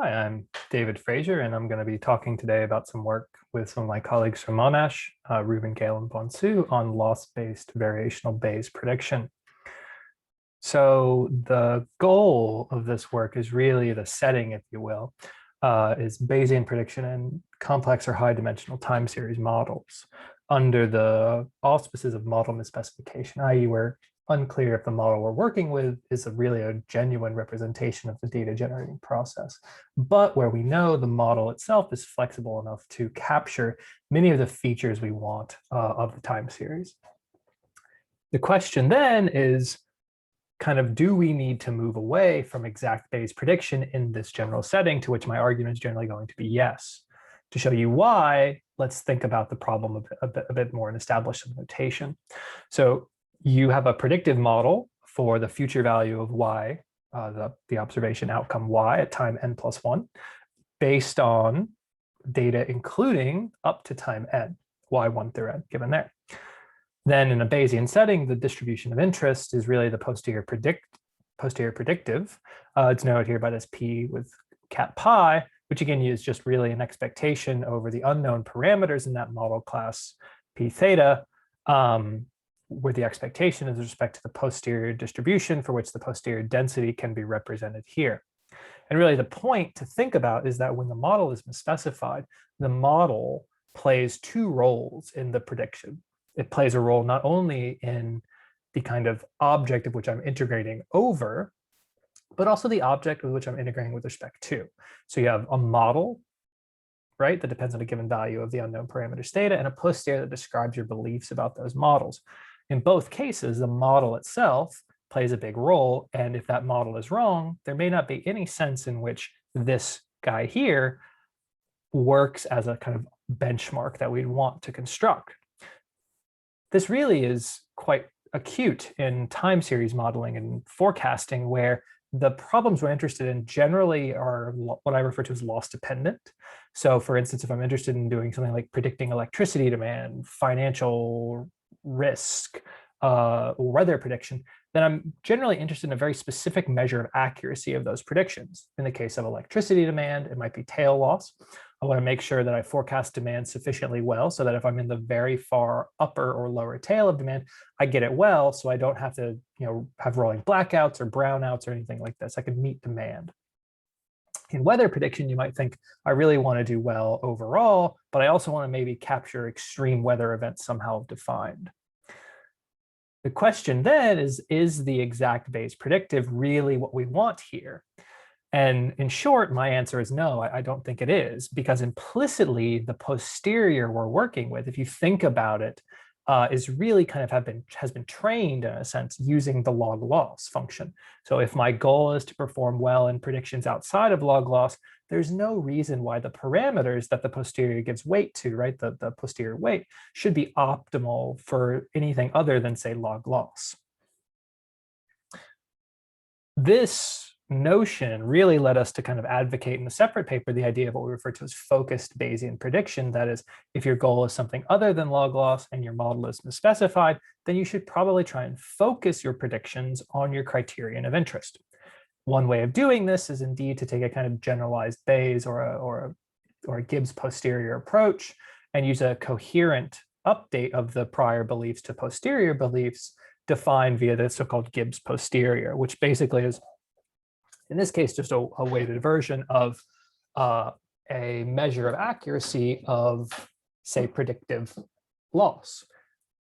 Hi, I'm David Frazier, and I'm going to be talking today about some work with some of my colleagues from Monash, Ruben, Gale, and Bonsu on loss-based variational Bayes prediction. So the goal of this work is really the setting, if you will, is Bayesian prediction in complex or high-dimensional time series models under the auspices of model misspecification, i.e. we're unclear if the model we're working with is really a genuine representation of the data generating process, but where we know the model itself is flexible enough to capture many of the features we want of the time series. The question then is, kind of, do we need to move away from exact Bayes prediction in this general setting, to which my argument is generally going to be yes. To show you why, let's think about the problem a bit more and establish some notation. So you have a predictive model for the future value of y, the observation outcome y at time n+1, based on data including up to time n, y1 through n, given there. Then in a Bayesian setting, the distribution of interest is really the posterior predictive. It's noted here by this p with cat pi, which again is just really an expectation over the unknown parameters in that model class p theta, where the expectation is with respect to the posterior distribution for which the posterior density can be represented here. And really the point to think about is that when the model is misspecified, the model plays two roles in the prediction. It plays a role not only in the kind of object of which I'm integrating over, but also the object with which I'm integrating with respect to. So you have a model, right, that depends on a given value of the unknown parameters theta, and a posterior that describes your beliefs about those models. In both cases, the model itself plays a big role, and if that model is wrong, there may not be any sense in which this guy here works as a kind of benchmark that we'd want to construct. This really is quite acute in time series modeling and forecasting, where the problems we're interested in generally are what I refer to as loss dependent. So for instance, if I'm interested in doing something like predicting electricity demand, financial risk, or weather prediction, then I'm generally interested in a very specific measure of accuracy of those predictions. In the case of electricity demand, it might be tail loss. I want to make sure that I forecast demand sufficiently well so that if I'm in the very far upper or lower tail of demand, I get it well, so I don't have to, have rolling blackouts or brownouts or anything like this. I can meet demand. In weather prediction, you might think, I really want to do well overall, but I also want to maybe capture extreme weather events somehow defined. The question then is the exact Bayes predictive really what we want here? And in short, my answer is no, I don't think it is, because implicitly the posterior we're working with, if you think about it, is really kind of has been trained in a sense using the log loss function. So if my goal is to perform well in predictions outside of log loss, there's no reason why the parameters that the posterior gives weight to, right, the posterior weight, should be optimal for anything other than, say, log loss. This notion really led us to kind of advocate in a separate paper the idea of what we refer to as focused Bayesian prediction. That is, if your goal is something other than log loss and your model is misspecified, then you should probably try and focus your predictions on your criterion of interest. One way of doing this is indeed to take a kind of generalized Bayes or a Gibbs posterior approach and use a coherent update of the prior beliefs to posterior beliefs defined via the so-called Gibbs posterior, which basically is, in this case, just a weighted version of a measure of accuracy of, say, predictive loss.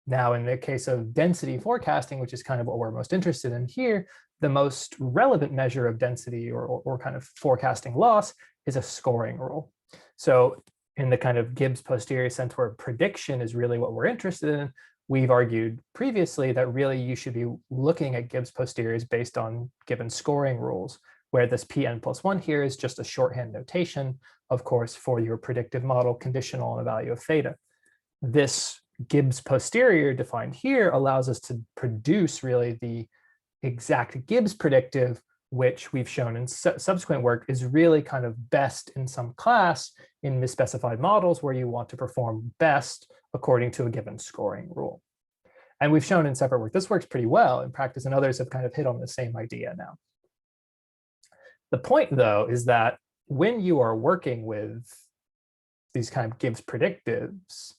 Now, in the case of density forecasting, which is kind of what we're most interested in here, the most relevant measure of density or kind of forecasting loss is a scoring rule. So in the kind of Gibbs posterior sense, where prediction is really what we're interested in, we've argued previously that really you should be looking at Gibbs posteriors based on given scoring rules, where this Pn+1 here is just a shorthand notation, of course, for your predictive model conditional on a value of theta. This Gibbs posterior defined here allows us to produce really the exact Gibbs predictive, which we've shown in subsequent work is really kind of best in some class in misspecified models where you want to perform best according to a given scoring rule. And we've shown in separate work, this works pretty well in practice, and others have kind of hit on the same idea now. The point, though, is that when you are working with these kind of Gibbs predictives,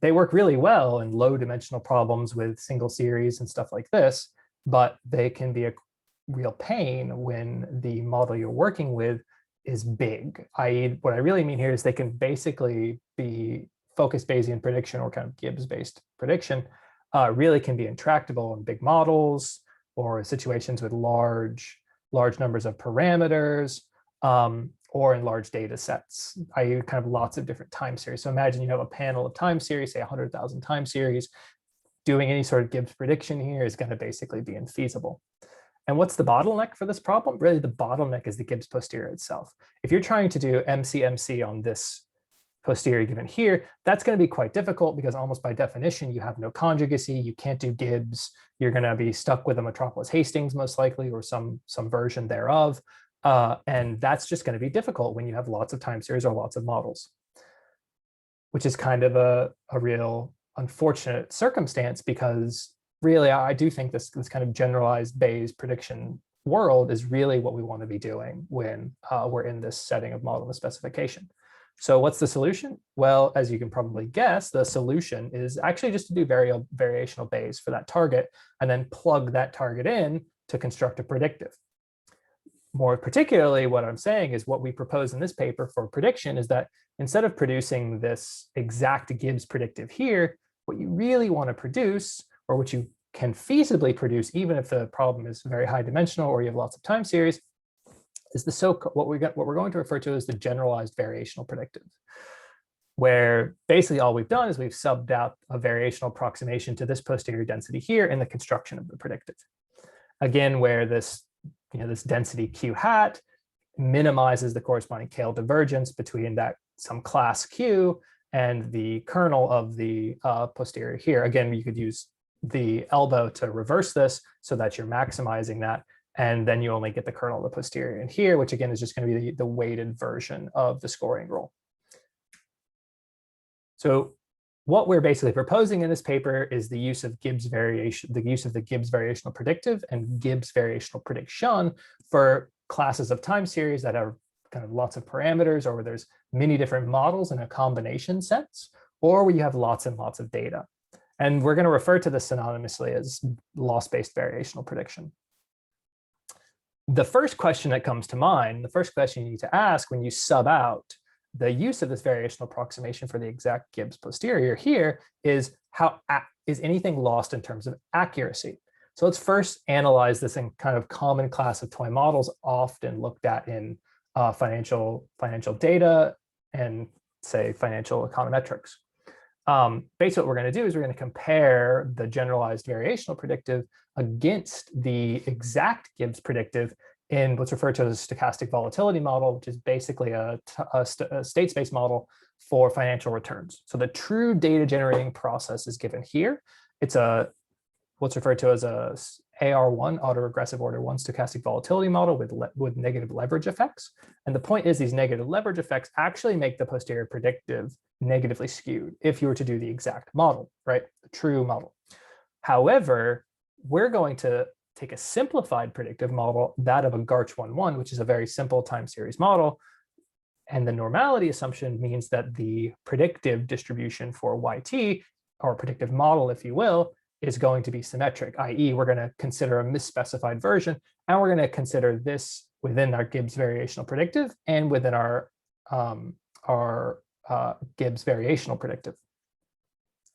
they work really well in low dimensional problems with single series and stuff like this, but they can be a real pain when the model you're working with is big. I.e., what I really mean here is they can basically be focused Bayesian prediction or kind of Gibbs-based prediction, really can be intractable in big models or situations with large numbers of parameters, or in large data sets, i.e. kind of lots of different time series. So imagine you have a panel of time series, say 100,000 time series. Doing any sort of Gibbs prediction here is going to basically be infeasible. And what's the bottleneck for this problem? Really, the bottleneck is the Gibbs posterior itself. If you're trying to do MC on this posterior given here, that's going to be quite difficult because almost by definition, you have no conjugacy. You can't do Gibbs. You're going to be stuck with a Metropolis Hastings most likely, or some version thereof. And that's just going to be difficult when you have lots of time series or lots of models, which is kind of a real unfortunate circumstance, because really, I do think this kind of generalized Bayes prediction world is really what we want to be doing when we're in this setting of model specification. So what's the solution? Well, as you can probably guess, the solution is actually just to do variational Bayes for that target and then plug that target in to construct a predictive. More particularly, what I'm saying is what we propose in this paper for prediction is that instead of producing this exact Gibbs predictive here, what you really want to produce, or what you can feasibly produce, even if the problem is very high dimensional or you have lots of time series, is the what we're going to refer to as the generalized variational predictive, where basically all we've done is we've subbed out a variational approximation to this posterior density here in the construction of the predictive. Again, where this density Q hat minimizes the corresponding Kale divergence between that some class Q and the kernel of the posterior here. Again, you could use the elbow to reverse this so that you're maximizing that. And then you only get the kernel of the posterior in here, which again is just going to be the weighted version of the scoring rule. So what we're basically proposing in this paper is the use of Gibbs variation, the use of the Gibbs variational predictive and Gibbs variational prediction for classes of time series that have kind of lots of parameters, or where there's many different models in a combination sense, or where you have lots and lots of data. And we're going to refer to this synonymously as loss-based variational prediction. The first question that comes to mind, the first question you need to ask when you sub out the use of this variational approximation for the exact Gibbs posterior here is, is anything lost in terms of accuracy? So let's first analyze this in kind of common class of toy models often looked at in financial data and say financial econometrics. Basically what we're going to do is we're going to compare the generalized variational predictive against the exact Gibbs predictive in what's referred to as a stochastic volatility model, which is basically a state space model for financial returns. So the true data generating process is given here. It's what's referred to as a AR1, autoregressive order 1 stochastic volatility model with negative leverage effects. And the point is these negative leverage effects actually make the posterior predictive negatively skewed if you were to do the exact model, right? The true model. However, we're going to take a simplified predictive model, that of a Garch-1-1, which is a very simple time series model. And the normality assumption means that the predictive distribution for YT, or predictive model, if you will, is going to be symmetric, i.e. we're going to consider a misspecified version, and we're going to consider this within our Gibbs variational predictive and within our Gibbs variational predictive.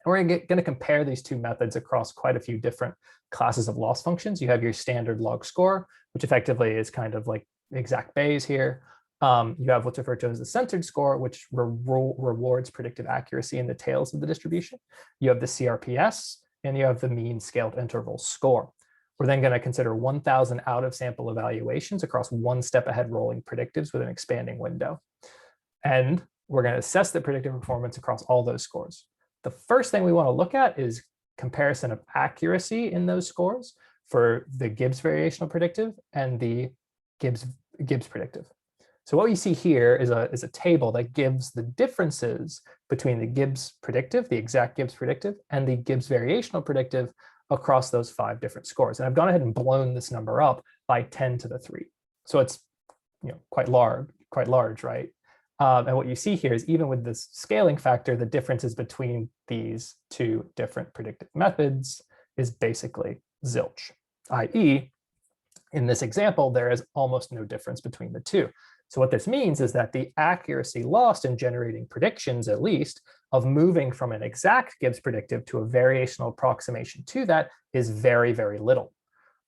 And we're going to compare these two methods across quite a few different classes of loss functions. You have your standard log score, which effectively is kind of like exact Bayes here. You have what's referred to as the centered score, which rewards predictive accuracy in the tails of the distribution. You have the CRPS, and you have the mean scaled interval score. We're then going to consider 1,000 out of sample evaluations across one step ahead rolling predictives with an expanding window. And we're going to assess the predictive performance across all those scores. The first thing we want to look at is comparison of accuracy in those scores for the Gibbs variational predictive and the Gibbs predictive. So what we see here is a table that gives the differences between the Gibbs predictive, the exact Gibbs predictive, and the Gibbs variational predictive across those 5 different scores. And I've gone ahead and blown this number up by 10 to the 3. So it's quite large, quite large, right? And what you see here is even with this scaling factor, the differences between these two different predictive methods is basically zilch, i.e., in this example, there is almost no difference between the two. So what this means is that the accuracy lost in generating predictions, at least, of moving from an exact Gibbs predictive to a variational approximation to that is very, very little.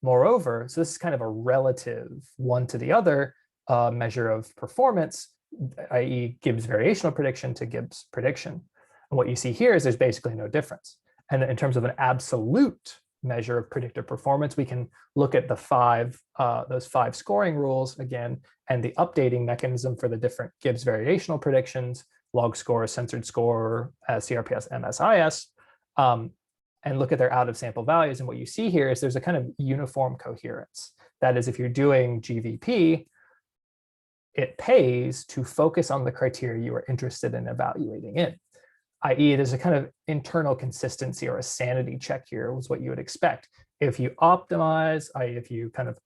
Moreover, so this is kind of a relative one to the other measure of performance, i.e. Gibbs variational prediction to Gibbs prediction. And what you see here is there's basically no difference. And in terms of an absolute measure of predictive performance, we can look at the those five scoring rules again, and the updating mechanism for the different Gibbs variational predictions, log score, censored score, CRPS, MSIS, and look at their out of sample values. And what you see here is there's a kind of uniform coherence. That is, if you're doing GVP, it pays to focus on the criteria you are interested in evaluating in, i.e. there's a kind of internal consistency or a sanity check here was what you would expect. If you optimize, i.e. if you kind of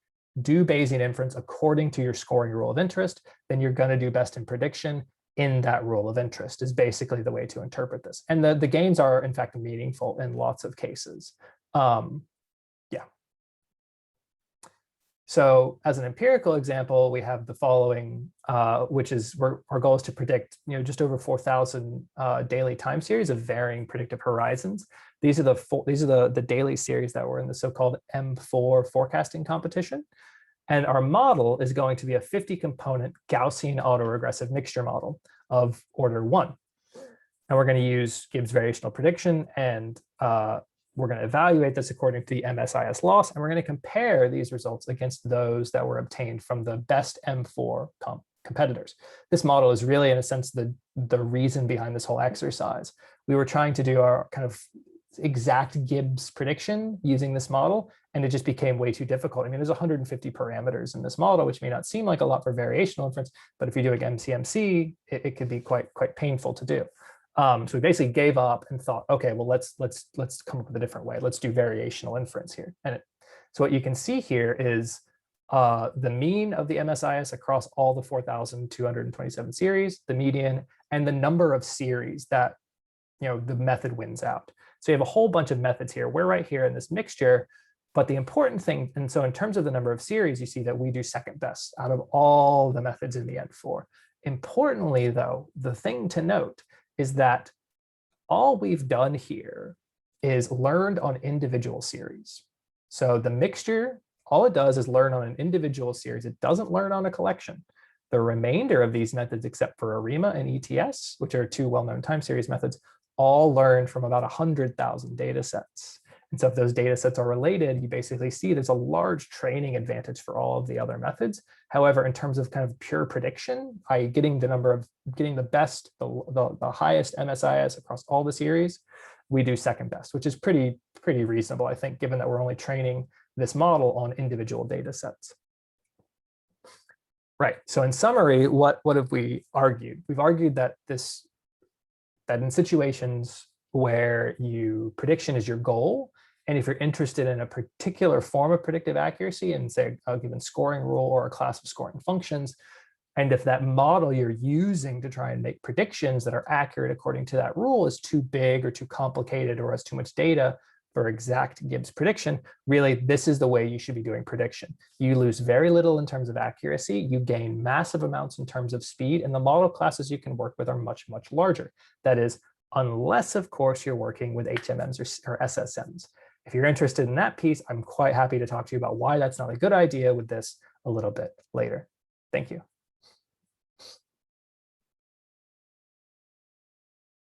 do Bayesian inference according to your scoring rule of interest, then you're going to do best in prediction in that rule of interest is basically the way to interpret this. And the gains are in fact meaningful in lots of cases. Yeah. So as an empirical example, we have the following, which is our goal is to predict, just over 4,000 daily time series of varying predictive horizons. These are the daily series that were in the so-called M4 forecasting competition. And our model is going to be a 50-component Gaussian autoregressive mixture model of order 1. And we're going to use Gibbs variational prediction, and we're going to evaluate this according to the MSIS loss, and we're going to compare these results against those that were obtained from the best M4 competitors. This model is really, in a sense, the reason behind this whole exercise. We were trying to do our kind of exact Gibbs prediction using this model, and it just became way too difficult. I mean, there's 150 parameters in this model, which may not seem like a lot for variational inference, but if you're doing MCMC, it could be quite painful to do. So we basically gave up and thought, okay, well, let's come up with a different way. Let's do variational inference here. And so what you can see here is the mean of the MSIS across all the 4,227 series, the median, and the number of series that the method wins out. So you have a whole bunch of methods here. We're right here in this mixture, but the important thing, and so in terms of the number of series, you see that we do second best out of all the methods in the N4. Importantly, though, the thing to note is that all we've done here is learned on individual series. So the mixture, all it does is learn on an individual series. It doesn't learn on a collection. The remainder of these methods, except for ARIMA and ETS, which are two well-known time series methods, all learned from about 100,000 data sets. And so if those data sets are related, you basically see there's a large training advantage for all of the other methods. However, in terms of kind of pure prediction, getting the best, the highest MSIS across all the series, we do second best, which is pretty reasonable, I think, given that we're only training this model on individual data sets. Right, so in summary, what have we argued? We've argued that in situations where prediction is your goal, and if you're interested in a particular form of predictive accuracy and say a given scoring rule or a class of scoring functions, and if that model you're using to try and make predictions that are accurate according to that rule is too big or too complicated or has too much data for exact Gibbs prediction, really this is the way you should be doing prediction. You lose very little in terms of accuracy, you gain massive amounts in terms of speed, and the model classes you can work with are much, much larger. That is, unless of course you're working with HMMs or SSMs. If you're interested in that piece, I'm quite happy to talk to you about why that's not a good idea with this a little bit later. Thank you.